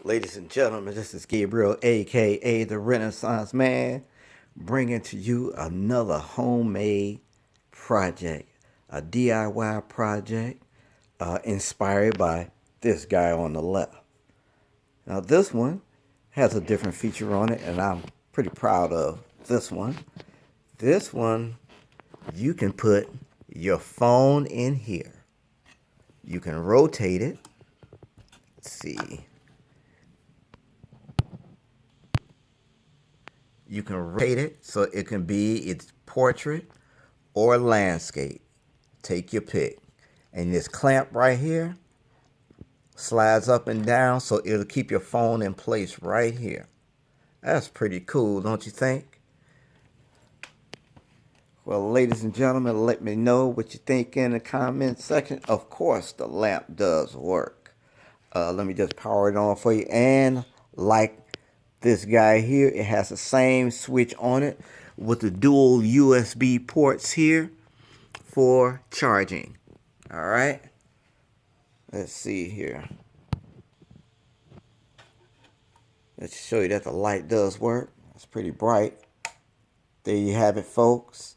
Ladies and gentlemen, this is Gabriel, aka the Renaissance Man, bringing to you another homemade project, a DIY project inspired by this guy on the left. Now, this one has a different feature on it, and I'm pretty proud of this one. This one, you can put your phone in here. You can rotate it. Let's see. You can rotate it so it can be its portrait or landscape. Take your pick. And this clamp right here slides up and down so it'll keep your phone in place right here. That's pretty cool, don't you think? Well, ladies and gentlemen, let me know what you think in the comment section. Of course, the lamp does work. Let me just power it on for you. And like this guy here, it has the same switch on it with the dual USB ports here for charging. All right. Let's see here. Let's show you that the light does work. It's pretty bright. There you have it, folks.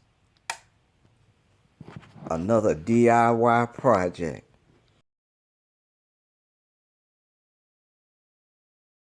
Another DIY project.